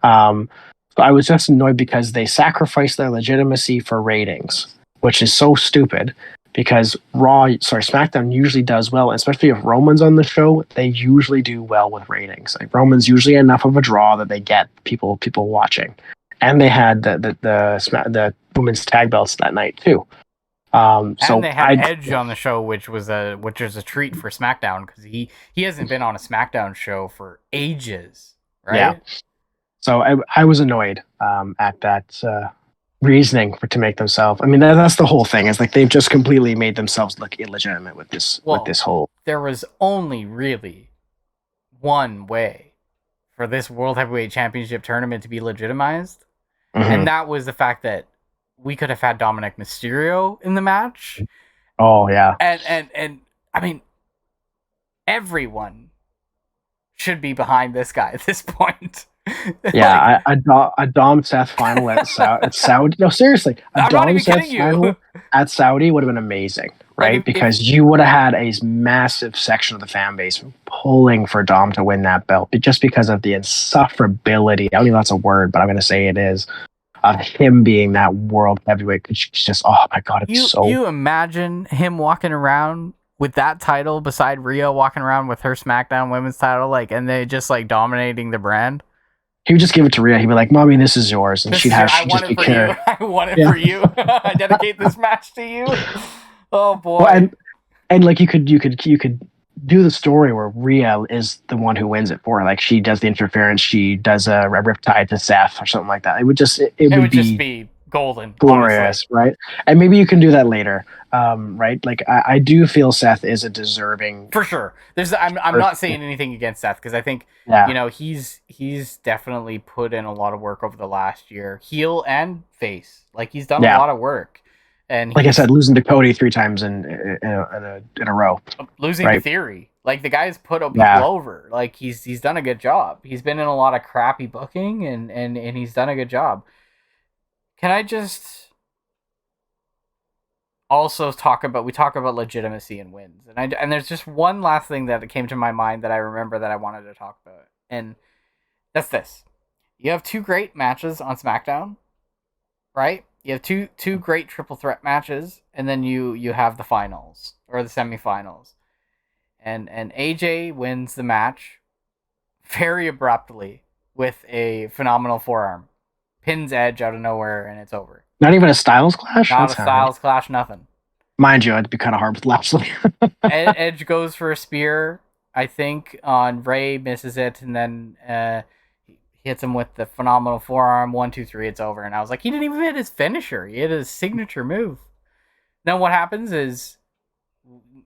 So I was just annoyed because they sacrificed their legitimacy for ratings, which is so stupid. Because SmackDown usually does well, especially if Roman's on the show. They usually do well with ratings. Like Roman's usually enough of a draw that they get people watching, and they had the women's tag belts that night too. And they had Edge on the show, which is a treat for SmackDown because he hasn't been on a SmackDown show for ages, right? Yeah. So I was annoyed at that reasoning to make themselves. I mean, that's the whole thing. It's like they've just completely made themselves look illegitimate with this whole. There was only really one way for this World Heavyweight Championship tournament to be legitimized, and that was the fact that we could have had Dominic Mysterio in the match. Oh yeah, and I mean, everyone should be behind this guy at this point. Yeah, a Dom Seth final at Saudi. No, seriously, a Dom Seth final at Saudi would have been amazing, right? Because you would have had a massive section of the fan base pulling for Dom to win that belt, just because of the insufferability. I don't know if that's a word, but I'm going to say it is. Of him being that world heavyweight, it's just, oh my god, You imagine him walking around with that title beside Rhea walking around with her SmackDown Women's title, and they just dominating the brand. He would just give it to Rhea. He'd be like, "Mommy, this is yours," and she'd just be carried. I want it for you. I dedicate this match to you. Oh boy! Well, and you could do the story where Rhea is the one who wins it for her. Like she does the interference, she does a riptide to Seth or something like that. It would just be golden, glorious, honestly. Right? And maybe you can do that later, right? Like I do feel Seth is a deserving for sure. I'm not saying anything against Seth because I think he's definitely put in a lot of work over the last year, heel and face. Like he's done a lot of work. And like I said, losing to Cody 3 times in a row. Losing to Theory. Like the guy's put people over. Like he's done a good job. He's been in a lot of crappy booking and he's done a good job. Can I just also talk about legitimacy and wins. And there's just one last thing that came to my mind that I remember that I wanted to talk about. And that's this. You have 2 great matches on SmackDown, right? You have two great triple threat matches, and then you have the finals or the semifinals, and AJ wins the match very abruptly with a phenomenal forearm, pins Edge out of nowhere, and it's over. Not even a Styles Clash. Not a Styles Clash. Nothing. Mind you, it'd be kind of hard with Lashley. Edge goes for a spear, I think, on Ray, misses it, and then hits him with the phenomenal forearm. 1, 2, 3, it's over. And I was like, he didn't even hit his finisher. He hit his signature move. Then what happens is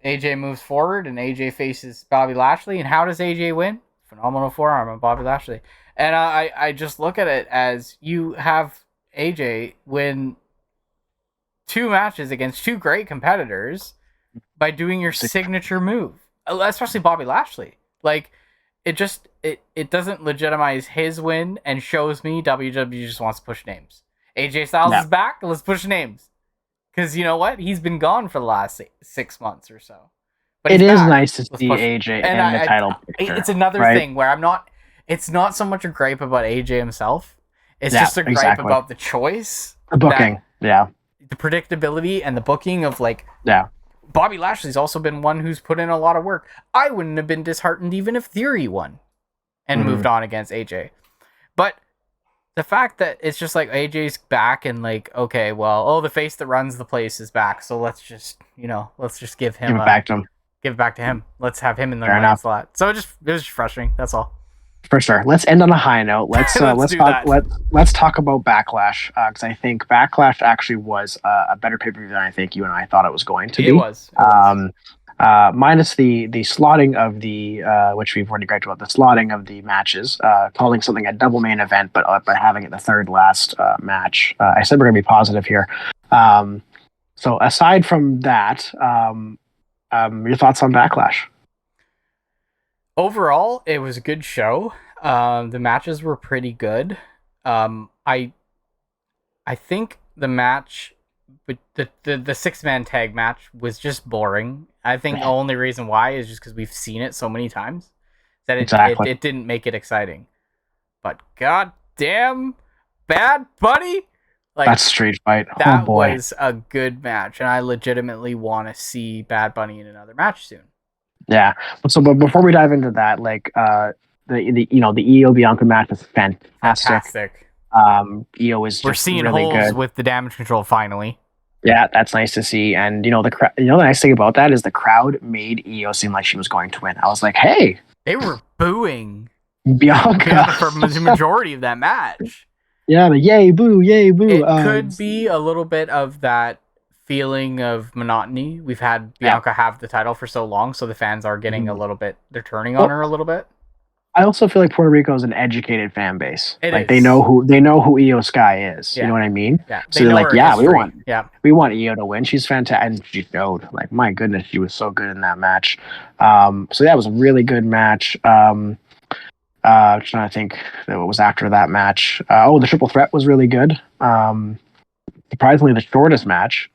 AJ moves forward and AJ faces Bobby Lashley. And how does AJ win? Phenomenal forearm on Bobby Lashley. And I just look at it as you have AJ win 2 matches against 2 great competitors by doing your signature move. Especially Bobby Lashley. Like, it doesn't legitimize his win and shows me WWE just wants to push names. AJ Styles is back. Let's push names. Because you know what? He's been gone for the last 6 months or so. But it is nice to see AJ in the title picture. It's another thing where it's not so much a gripe about AJ himself. It's just a gripe about the choice. The booking. The predictability and the booking of Bobby Lashley's also been one who's put in a lot of work. I wouldn't have been disheartened even if Theory won and moved on against AJ. But the fact that it's just like AJ's back and like, okay, well, the face that runs the place is back, so let's just give him Give it back to him. Give it back to him. Let's have him in the Fair slot. So it was just frustrating. That's all. For sure. Let's end on a high note. Let's talk about Backlash, because I think Backlash actually was a better pay-per-view than I think you and I thought it was going to be. It was. Minus the slotting of the which we've already griped about, the slotting of the matches, calling something a double main event, but having it the third last match. I said we're gonna be positive here. So aside from that, your thoughts on Backlash? Overall, it was a good show. The matches were pretty good. I think the match, but the 6-man tag match was just boring. I think the only reason why is just because we've seen it so many times that it didn't make it exciting. But goddamn, Bad Bunny, like that street fight, that was a good match, and I legitimately want to see Bad Bunny in another match soon. Yeah. So, but before we dive into that, like the Io Bianca match is fantastic. Io is we're seeing really holes good with the damage control finally. Yeah, that's nice to see. And the nice thing about that is the crowd made Io seem like she was going to win. I was like, hey, they were booing Bianca for the majority of that match. Yeah, the yay boo. It could be a little bit of that feeling of monotony. We've had Bianca have the title for so long, so the fans are getting a little bit, they're turning on her a little bit. I also feel like Puerto Rico is an educated fan base. It they know who Io Sky is. Yeah. You know what I mean? Yeah. So they're like, we want Io to win. She's fantastic, and she showed. Like, my goodness, she was so good in that match. So that was a really good match. Trying to think what was after that match. The triple threat was really good. Surprisingly, the shortest match,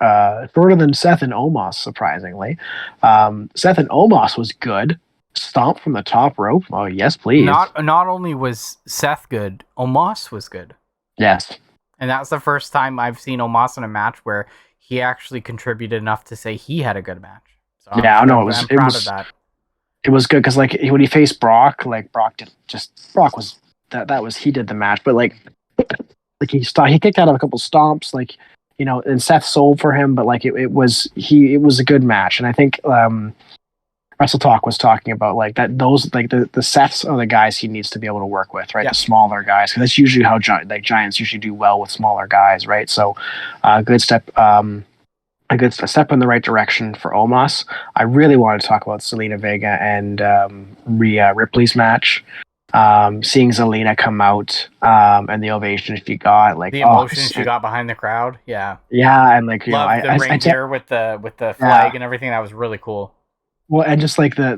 shorter than Seth and Omos. Surprisingly, Seth and Omos was good. Stomp from the top rope. Oh yes, please. Not only was Seth good, Omos was good. Yes, and that was the first time I've seen Omos in a match where he actually contributed enough to say he had a good match. So I'm proud of that. It was good because like when he faced Brock, like Brock was he did the match, but like he kicked out of a couple stomps, like and Seth sold for him, but like it was a good match, and I think Wrestle Talk was talking about like that those like the Seths are the guys he needs to be able to work with, right? Yeah. The smaller guys, because that's usually how giants usually do well with smaller guys, right? So, a good step in the right direction for Omos. I really wanted to talk about Zelina Vega and Rhea Ripley's match. Seeing Zelina come out and the ovation she got, like the emotion she got behind the crowd, yeah, and like the reindeer with the flag and everything. That was really cool. Well, and just like the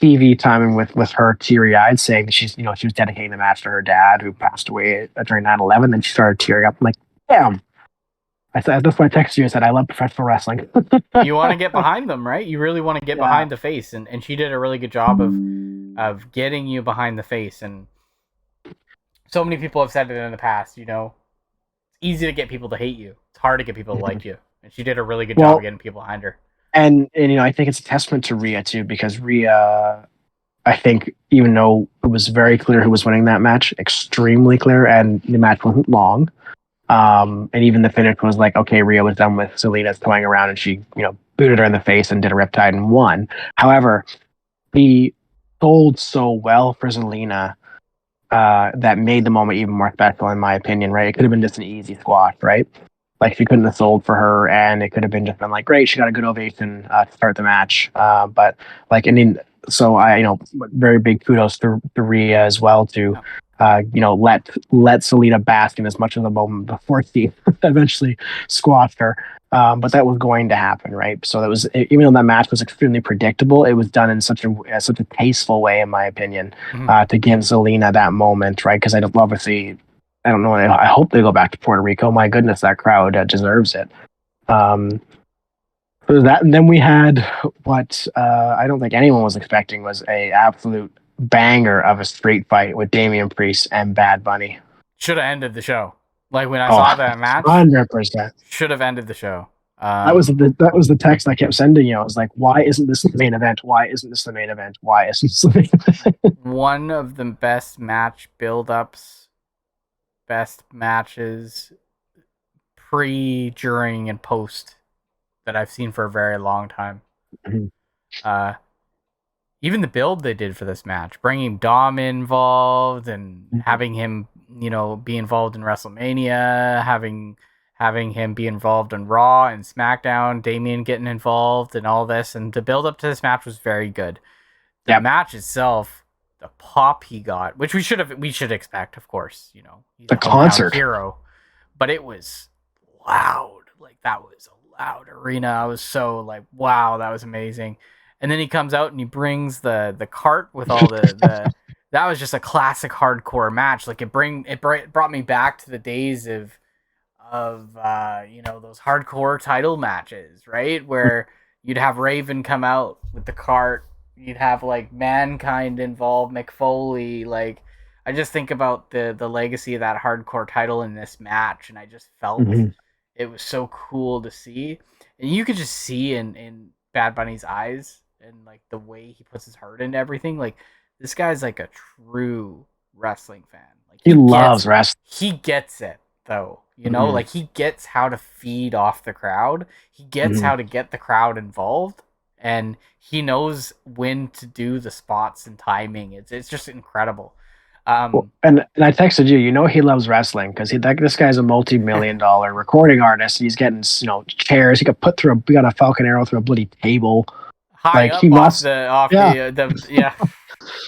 TV timing with her teary-eyed saying that she was dedicating the match to her dad who passed away during 9/11. Then she started tearing up. I'm like, damn. That's why I texted you and said I love professional wrestling. You want to get behind them, right? You really want to get behind the face, and she did a really good job of getting you behind the face. And so many people have said it in the past. It's easy to get people to hate you. It's hard to get people to like you, and she did a really good job of getting people behind her. And I think it's a testament to Rhea too, because Rhea, I think, even though it was very clear who was winning that match, extremely clear, and the match wasn't long, and even the finish was like, okay, Rhea was done with Zelina throwing around, and she booted her in the face and did a riptide and won. However, he sold so well for Zelina that made the moment even more special, in my opinion. Right? It could have been just an easy squash, right? Like, she couldn't have sold for her, and it could have been just been like, great, she got a good ovation to start the match. But like, so I, very big kudos to Rhea as well to, let Zelina bask in as much of the moment before she eventually squashed her. But that was going to happen, right? So that was, even though that match was extremely predictable, it was done in such a tasteful way, in my opinion, to give Zelina that moment, right? Because I don't know. I hope they go back to Puerto Rico. My goodness, that crowd deserves it. So that, and then we had what I don't think anyone was expecting was a absolute banger of a street fight with Damian Priest and Bad Bunny. Should have ended the show. Like when I saw that match, 100%. Should have ended the show. That was the text I kept sending you. I was like, why isn't this the main event? Why isn't this the main event? Why isn't this the main event? One of the best match build-ups, best matches, pre, during, and post that I've seen for a very long time. Mm-hmm. Even the build they did for this match, bringing Dom involved and having him, be involved in WrestleMania, having him be involved in Raw and SmackDown, Damian getting involved and all this, and the build up to this match was very good. The match itself, the pop he got, which we should expect, of course, he's the concert hero, but it was loud. Like, that was a loud arena. I was so like, wow, that was amazing. And then he comes out and he brings the cart with all the that was just a classic hardcore match. Like, it brought me back to the days of those hardcore title matches, right? Where you'd have Raven come out with the cart, you'd have like Mankind involved, Mick Foley. Like, I just think about the legacy of that hardcore title in this match, and I just felt it was so cool to see. And you could just see in Bad Bunny's eyes and like the way he puts his heart into everything. Like, this guy's like a true wrestling fan. Like, he loves wrestling. He gets it though. Like, he gets how to feed off the crowd. He gets how to get the crowd involved, and he knows when to do the spots and timing. It's just incredible. And I texted you. He loves wrestling because this guy's a multi-million-dollar recording artist. He's getting chairs. He got put through. We got a Falcon Arrow through a bloody table. High up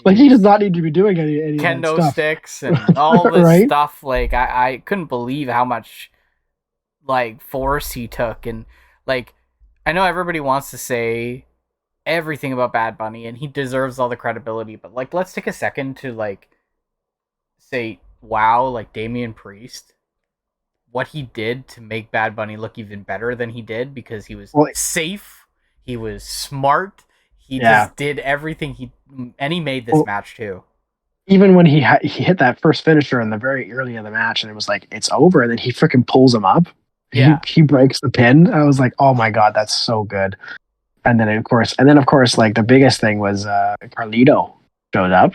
Like, he does not need to be doing any kendo stuff. sticks and all this right? stuff. Like, I couldn't believe how much like force he took. And like, I know everybody wants to say everything about Bad Bunny, and he deserves all the credibility, but like, let's take a second to like say, wow, like Damian Priest, what he did to make Bad Bunny look even better than he did, because he was safe, he was smart, he just did everything and he made this match too. Even when he hit that first finisher in the very early of the match, and it was like, it's over, and then he freaking pulls him up. He breaks the pin. I was like, oh my god, that's so good. And then of course, like, the biggest thing was Carlito showed up.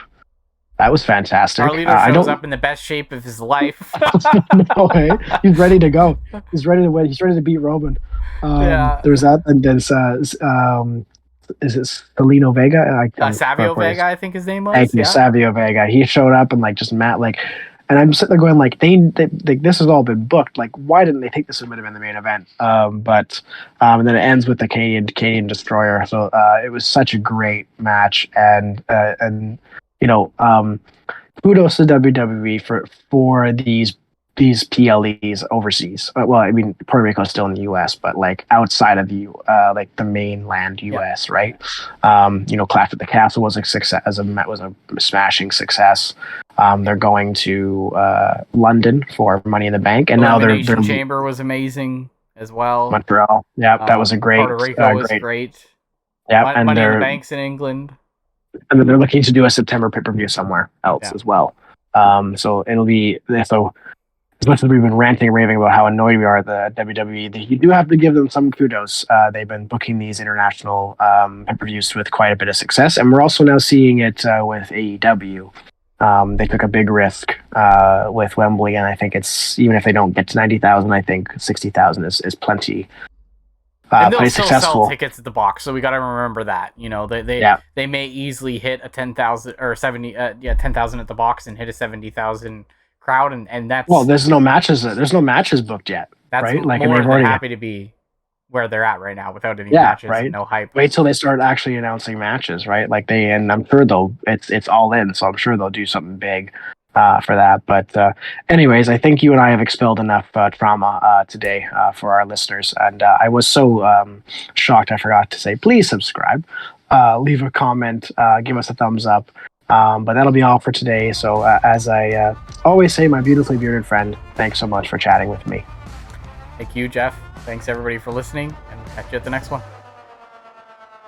That was fantastic. Carlito shows up in the best shape of his life. No way. He's ready to go. He's ready to win. He's ready to beat Roman. There's that, and then is it Salino Vega? Savio Vega, I think his name was. Thank you, Savio Vega. He showed up and like just and I'm sitting there going like, they this has all been booked. Like, why didn't they think this would have been the main event? And then it ends with the Canadian Destroyer. So it was such a great match, and kudos to WWE for these PLEs overseas. Well, I mean, Puerto Rico's still in the U.S., but like outside of the mainland U.S., right? Clash at the Castle was a success. Was a smashing success. They're going to London for Money in the Bank, and now their Chamber was amazing as well. Montreal, that was a great. Puerto Rico was great. Yeah, Money in the Bank's in England. And then they're looking to do a September pay-per-view somewhere else as well. So it'll be as much as we've been ranting and raving about how annoyed we are at the WWE, you do have to give them some kudos. They've been booking these international pay-per-views with quite a bit of success, and we're also now seeing it with AEW. They took a big risk with Wembley, and I think it's, even if they don't get to 90,000, I think 60,000 is plenty. And they'll still sell tickets at the box, so we got to remember that. They may easily hit a 10,000 or 70, 10,000 at the box and hit a 70,000 crowd, and that's there's no matches booked yet. That's right? Like, more than happy to be where they're at right now without any matches, and no hype. Wait till they start actually announcing matches, right? Like and I'm sure it's all in, so I'm sure they'll do something big for that. But anyways, I think you and I have expelled enough trauma today for our listeners, and I was so shocked I forgot to say, please subscribe, leave a comment, give us a thumbs up. But that'll be all for today. So as I always say, my beautifully bearded friend, thanks so much for chatting with me. Thank you, Jeff. Thanks everybody for listening, and we'll catch you at the next one.